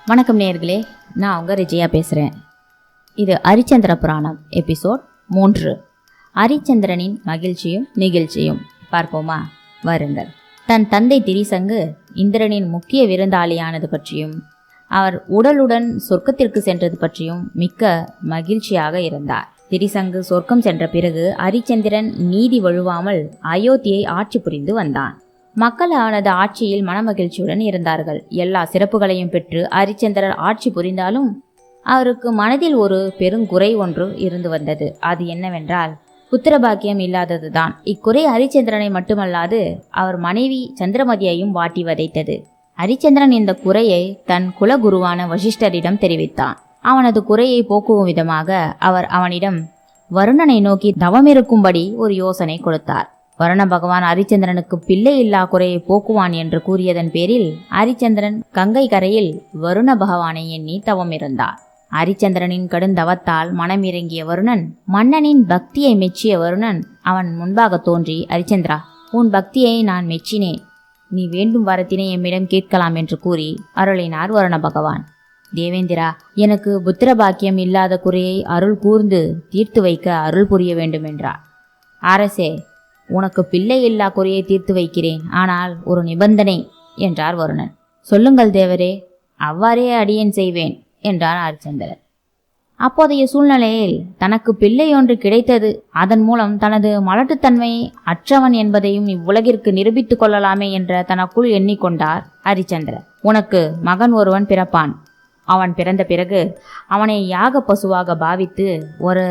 வணக்கம் நேயர்களே, நான் உங்கள் ரிஜியா பேசுகிறேன். இது ஹரிச்சந்திர புராணம் எபிசோட் 3. ஹரிச்சந்திரனின் மகிழ்ச்சியும் நிகழ்ச்சியும் பார்ப்போமா? வாருங்கள். தன் தந்தை திரிசங்கு இந்திரனின் முக்கிய விருந்தாளியானது பற்றியும் அவர் உடலுடன் சொர்க்கத்திற்கு சென்றது பற்றியும் மிக்க மகிழ்ச்சியாக இருந்தார். திரிசங்கு சொர்க்கம் சென்ற பிறகு ஹரிச்சந்திரன் நீதி வழுவாமல் அயோத்தியை ஆட்சி புரிந்து வந்தான். மக்கள் அவனது ஆட்சியில் மனமகிழ்ச்சியுடன் இருந்தார்கள். எல்லா சிறப்புகளையும் பெற்று ஹரிச்சந்திரர் ஆட்சி புரிந்தாலும் அவருக்கு மனதில் ஒரு பெருங்குறை ஒன்று இருந்து வந்தது. அது என்னவென்றால் புத்திரபாக்கியம் இல்லாததுதான். இக்குறை ஹரிச்சந்திரனை மட்டுமல்லாது அவர் மனைவி சந்திரமதியையும் வாட்டி வதைத்தது. ஹரிச்சந்திரன் இந்த குறையை தன் குலகுருவான வசிஷ்டரிடம் தெரிவித்தான். அவனது குறையை போக்கும் விதமாக அவர் அவனிடம் வருணனை நோக்கி தவமிருக்கும்படி ஒரு யோசனை கொடுத்தார். வருண பகவான் ஹரிச்சந்திரனுக்கு பிள்ளை இல்லா குறையை போக்குவான் என்று கூறியதன் பேரில் ஹரிச்சந்திரன் கங்கை கரையில் வருண பகவானை எண்ணி தவம் இருந்தார். ஹரிச்சந்திரனின் கடுந்தவத்தால் மனமிறங்கிய வருணன், மன்னனின் பக்தியை மெச்சிய வருணன் அவன் முன்பாக தோன்றி, ஹரிச்சந்திரா, உன் பக்தியை நான் மெச்சினேன். நீ வேண்டும் வரத்தினை எம்மிடம் கேட்கலாம் என்று கூறி அருளினார் வருண பகவான். தேவேந்திரா, எனக்கு புத்திர பாக்கியம் இல்லாத குறையை அருள் கூர்ந்து தீர்த்து வைக்க அருள் புரிய வேண்டும் என்றார். அரசே, உனக்கு பிள்ளை இல்லா குறையை தீர்த்து வைக்கிறேன், ஆனால் ஒரு நிபந்தனை என்றார் வருணன். சொல்லுங்கள் தேவரே, அவ்வாறே அடியேன் செய்வேன் என்றார் ஹரிச்சந்திரன். அப்போதைய சூழ்நிலையில் தனக்கு பிள்ளை ஒன்று கிடைத்தது, அதன் மூலம் தனது மலட்டுத்தன்மை அற்றவன் என்பதையும் இவ்வுலகிற்கு நிரூபித்துக் கொள்ளலாமே என்ற தனக்குள் எண்ணிக்கொண்டார் ஹரிச்சந்திரன். உனக்கு மகன் ஒருவன் பிறப்பான். அவன் பிறந்த பிறகு அவனை யாக பசுவாக பாவித்து ஒரு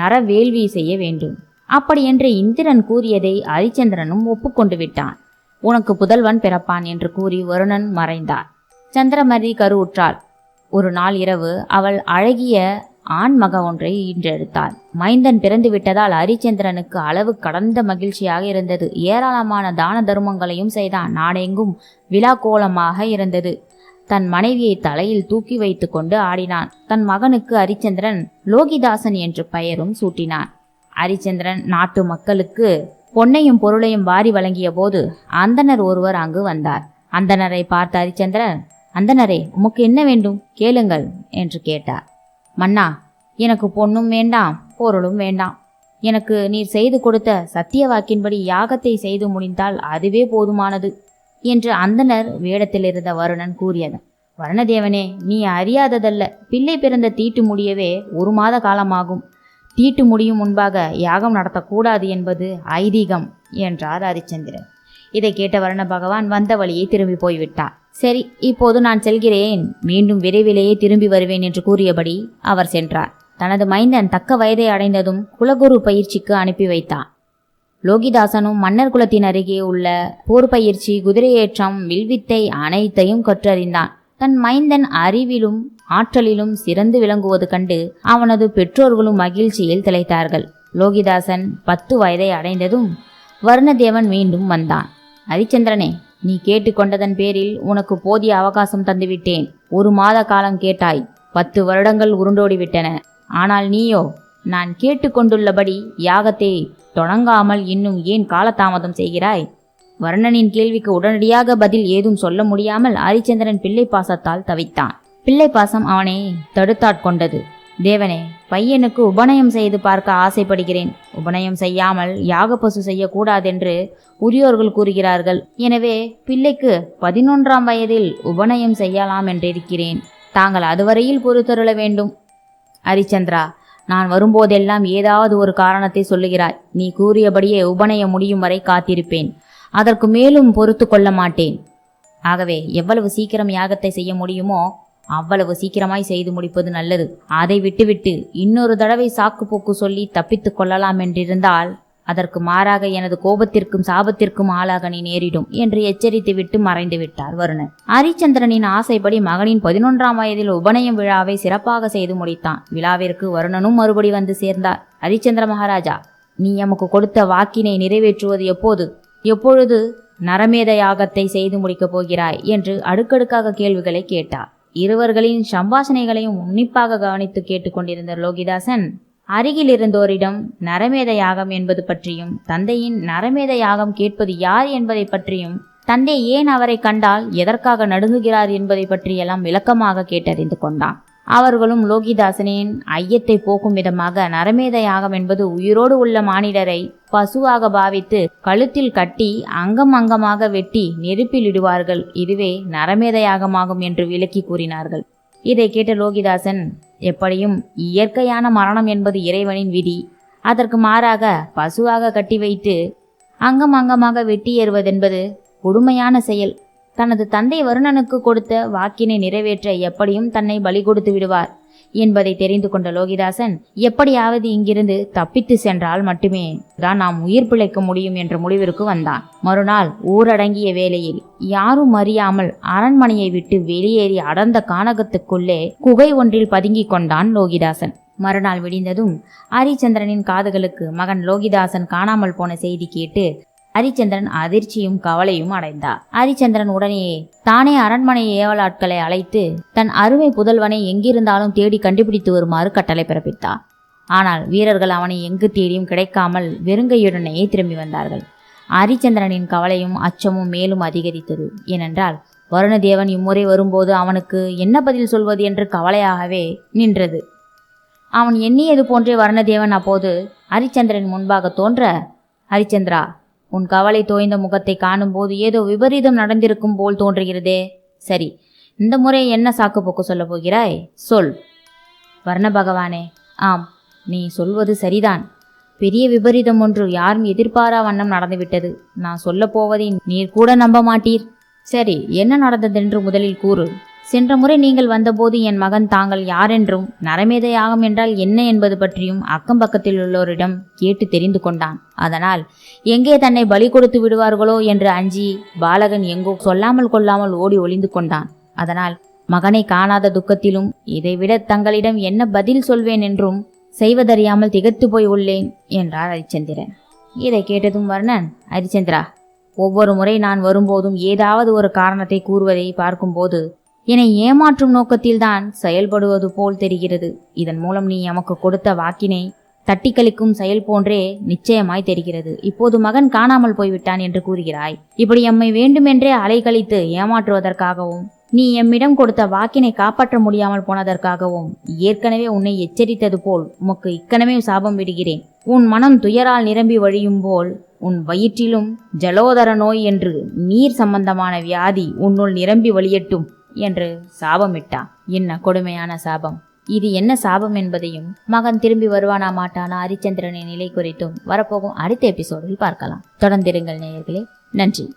நரவேள்வி செய்ய வேண்டும். அப்படி என்று இந்திரன் கூறியதை ஹரிச்சந்திரனும் ஒப்புக்கொண்டு விட்டான். உனக்கு புதல்வன் பிறப்பான் என்று கூறி வருணன் மறைந்தார். சந்திரமதி கருவுற்றாள். ஒரு நாள் இரவு அவள் அழகிய ஆண் மக ஒன்றை ஈன்றெடுத்தாள். மைந்தன் பிறந்து விட்டதால் ஹரிச்சந்திரனுக்கு அளவு கடந்த மகிழ்ச்சியாக இருந்தது. ஏராளமான தான தர்மங்களையும் செய்தான். நாடெங்கும் விழா கோலமாக இருந்தது. தன் மனைவியை தலையில் தூக்கி வைத்து கொண்டு ஆடினான். தன் மகனுக்கு ஹரிச்சந்திரன் லோகிதாசன் என்று பெயரும் சூட்டினான். ஹரிச்சந்திரன் நாட்டு மக்களுக்கு பொன்னையும் பொருளையும் வாரி வழங்கிய போது அந்தனர் ஒருவர் அங்கு வந்தார். அந்தனரை பார்த்த ஹரிச்சந்திரன், அந்தனரே, உமக்கு என்ன வேண்டும், கேளுங்கள் என்று கேட்டார். மன்னா, எனக்கு பொன்னும் வேண்டாம், பொருளும் வேண்டாம். எனக்கு நீர் செய்து கொடுத்த சத்திய வாக்கின்படி யாகத்தை செய்து முடிந்தால் அதுவே போதுமானது என்று அந்தனர் வேடத்தில் இருந்த வருணன் கூறியது. வருணதேவனே, நீ அறியாததல்ல, பிள்ளை பிறந்த தீட்டு முடியவே 1 மாத காலமாகும். தீட்டு முடியும் முன்பாக யாகம் நடத்தக்கூடாது என்பது ஐதீகம் என்றார் ஹரிச்சந்திரன். இதை கேட்ட வருண பகவான் வந்த வழியை திரும்பி போய்விட்டார். சரி, இப்போது நான் செல்கிறேன், மீண்டும் விரைவிலேயே திரும்பி வருவேன் என்று கூறியபடி அவர் சென்றார். தனது மைந்தன் தக்க வயதை அடைந்ததும் குலகுரு பயிற்சிக்கு அனுப்பி வைத்தான். லோகிதாசனும் மன்னர் குலத்தின் அருகே உள்ள போர் பயிற்சி, குதிரையேற்றம், வில்வித்தை அனைத்தையும் கற்றறிந்தான். தன் மைந்தன் அறிவிலும் ஆற்றலிலும் சிறந்து விளங்குவது கண்டு அவனது பெற்றோர்களும் மகிழ்ச்சியில் திளைத்தார்கள். லோகிதாசன் 10 வயதை அடைந்ததும் வருணதேவன் மீண்டும் வந்தான். ஹரிச்சந்திரனே, நீ கேட்டுக்கொண்டதன் பேரில் உனக்கு போதிய அவகாசம் தந்துவிட்டேன். 1 மாத காலம் கேட்டாய், 10 வருடங்கள் உருண்டோடிவிட்டன. ஆனால் நீயோ நான் கேட்டுக்கொண்டுள்ளபடி யாகத்தை தொடங்காமல் இன்னும் ஏன் காலதாமதம் செய்கிறாய்? வருணனின் கேள்விக்கு உடனடியாக பதில் ஏதும் சொல்ல முடியாமல் ஹரிச்சந்திரன் பிள்ளை பாசத்தால் தவித்தான். பிள்ளை பாசம் அவனை தடுத்தாட்கொண்டது. தேவனே, பையனுக்கு உபநயம் செய்து பார்க்க ஆசைப்படுகிறேன். உபநயம் செய்யாமல் யாக பசு செய்யக்கூடாதென்று உரியோர்கள் கூறுகிறார்கள். எனவே பிள்ளைக்கு 11ஆம் வயதில் உபநயம் செய்யலாம் என்றிருக்கிறேன். தாங்கள் அதுவரையில் பொறுத்தருள வேண்டும். ஹரிச்சந்திரா, நான் வரும்போதெல்லாம் ஏதாவது ஒரு காரணத்தை சொல்லுகிறாய். நீ கூறியபடியே உபநயம் முடியும் வரை காத்திருப்பேன். அதற்கு மேலும் பொறுத்து கொள்ள மாட்டேன். ஆகவே எவ்வளவு சீக்கிரம் யாகத்தை செய்ய முடியுமோ அவ்வளவு சீக்கிரமாய் செய்து முடிப்பது நல்லது. அதை விட்டுவிட்டு இன்னொரு தடவை சாக்கு போக்கு சொல்லி தப்பித்து கொள்ளலாம் என்றிருந்தால் அதற்கு மாறாக எனது கோபத்திற்கும் சாபத்திற்கும் ஆளாக நீ நேரிடும் என்று எச்சரித்து விட்டு மறைந்து விட்டார் வருணன். ஹரிச்சந்திரனின் ஆசைப்படி மகனின் 11ஆம் வயதில் உபநயம் விழாவை சிறப்பாக செய்து முடித்தான். விழாவிற்கு வருணனும் மறுபடி வந்து சேர்ந்தார். ஹரிச்சந்திர மகாராஜா, நீ எமக்கு கொடுத்த வாக்கினை நிறைவேற்றுவது எப்பொழுது நரமேத யாகத்தை செய்து முடிக்கப் போகிறாய் என்று அடுக்கடுக்காக கேள்விகளை கேட்டார். இருவர்களின் சம்பாஷணைகளையும் உன்னிப்பாக கவனித்து கேட்டுக்கொண்டிருந்த லோகிதாசன் அருகில் இருந்தோரிடம் நரமேத யாகம் என்பது பற்றியும் தந்தையின் நரமேத யாகம் கேட்பது யார் என்பதை பற்றியும் தந்தை ஏன் அவரை கண்டால் எதற்காக நடுங்குகிறார் என்பதை பற்றியெல்லாம் விளக்கமாக கேட்டறிந்து கொண்டான். அவர்களும் லோகிதாசனின் ஐயத்தை போக்கும் விதமாக நரமேத யாகம் என்பது உயிரோடு உள்ள மானிடரை பசுவாக பாவித்து கழுத்தில் கட்டி அங்கம் அங்கமாக வெட்டி நெருப்பில் இடுவார்கள், இதுவே நரமேத யாகமாகும் என்று விளக்கி கூறினார்கள். இதை கேட்ட லோகிதாசன், எப்படியும் இயற்கையான மரணம் என்பது இறைவனின் விதி, அதற்கு மாறாக பசுவாக கட்டி வைத்து அங்கம் அங்கமாக வெட்டி ஏறுவதென்பது கொடுமையான செயல். தனது தந்தை வருணனுக்கு கொடுத்த வாக்கினை நிறைவேற்ற எப்படியும் தன்னை பலி கொடுத்து விடுவார் என்பதை தெரிந்து கொண்ட லோகிதாசன், எப்படியாவது இங்கிருந்து தப்பித்து சென்றால் மட்டுமே தான் நாம் உயிர் பிழைக்க முடியும் என்ற முடிவிற்கு வந்தான். மறுநாள் ஊரடங்கிய வேளையில் யாரும் அறியாமல் அரண்மனையை விட்டு வெளியேறி அடர்ந்த கானகத்துக்குள்ளே குகை ஒன்றில் பதுங்கிக் கொண்டான் லோகிதாசன். மறுநாள் விடிந்ததும் ஹரிச்சந்திரனின் காதுகளுக்கு மகன் லோகிதாசன் காணாமல் போன செய்தி கேட்டு ஹரிச்சந்திரன் அதிர்ச்சியும் கவலையும் அடைந்தார். ஹரிச்சந்திரன் உடனேயே தானே அரண்மனை ஏவலாட்களை அழைத்து தன் அருமை புதல்வனை எங்கிருந்தாலும் தேடி கண்டுபிடித்து வருமாறு கட்டளை பிறப்பித்தார். ஆனால் வீரர்கள் அவனை எங்கு தேடியும் கிடைக்காமல் வெறுங்கையுடனேயே திரும்பி வந்தார்கள். ஹரிச்சந்திரனின் கவலையும் அச்சமும் மேலும் அதிகரித்தது. ஏனென்றால் வருணதேவன் இம்முறை வரும்போது அவனுக்கு என்ன பதில் சொல்வது என்று கவலையாகவே நின்றது. அவன் எண்ணியது போன்றே வருணதேவன் அப்போது ஹரிச்சந்திரன் முன்பாக தோன்ற, ஹரிச்சந்திரா, உன் கவலை தோய்ந்த முகத்தை காணும்போது ஏதோ விபரீதம் நடந்திருக்கும் போல் தோன்றுகிறதே. சரி, இந்த முறை என்ன சாக்கு போக்கு சொல்ல போகிறாய்? சொல். வர்ண பகவானே, ஆம், நீ சொல்வது சரிதான். பெரிய விபரீதம் ஒன்று யாரும் எதிர்பாரா வண்ணம் நடந்துவிட்டது. நான் சொல்ல போவதை நீர் கூட நம்ப மாட்டீர். சரி, என்ன நடந்ததென்று முதலில் கூறு. சென்ற முறை நீங்கள் வந்தபோது என் மகன் தாங்கள் யாரென்றும் நரமேத யாகம் என்றால் என்ன என்பது பற்றியும் அக்கம் பக்கத்தில் உள்ளோரிடம் கேட்டு தெரிந்து கொண்டான். அதனால் எங்கே தன்னை பலி கொடுத்து விடுவார்களோ என்று அஞ்சி பாலகன் எங்கோ சொல்லாமல் கொள்ளாமல் ஓடி ஒளிந்து கொண்டான். அதனால் மகனை காணாத துக்கத்திலும் இதைவிட தங்களிடம் என்ன பதில் சொல்வேன் என்றும் செய்வதறியாமல் திகைத்து போய் உள்ளேன் என்றார் ஹரிச்சந்திரன். இதை கேட்டதும் வர்ணன், ஹரிச்சந்திரா, ஒவ்வொரு முறை நான் வரும்போதும் ஏதாவது ஒரு காரணத்தை கூறுவதை பார்க்கும்போது என்னை ஏமாற்றும் நோக்கத்தில்தான் செயல்படுவது போல் தெரிகிறது. இதன் மூலம் நீ எமக்கு கொடுத்த வாக்கினை தட்டிக்கழிக்கும் செயல் போன்றே நிச்சயமாய் தெரிகிறது. இப்போது மகன் காணாமல் போய்விட்டான் என்று கூறுகிறாய். இப்படி எம்மை வேண்டுமென்றே அலைக்கழித்து ஏமாற்றுவதற்காகவும் நீ எம்மிடம் கொடுத்த வாக்கினை காப்பாற்ற முடியாமல் போனதற்காகவும் ஏற்கனவே உன்னை எச்சரித்தது போல் உமக்கு இக்கணமே சாபம் விடுகிறேன். உன் மனம் துயரால் நிரம்பி வழியும் போல் உன் வயிற்றிலும் ஜலோதர நோய் என்று நீர் சம்பந்தமான வியாதி உன்னுள் நிரம்பி வழியட்டும் என்று சாபமிட்டான். என்ன கொடுமையான சாபம்! இது என்ன சாபம் என்பதையும் மகன் திரும்பி வருவானா மாட்டானா ஹரிச்சந்திரனின் நிலை குறித்தும் வரப்போகும் அடுத்த எபிசோடில் பார்க்கலாம். தொடர்ந்திருங்கள் நேயர்களே. நன்றி.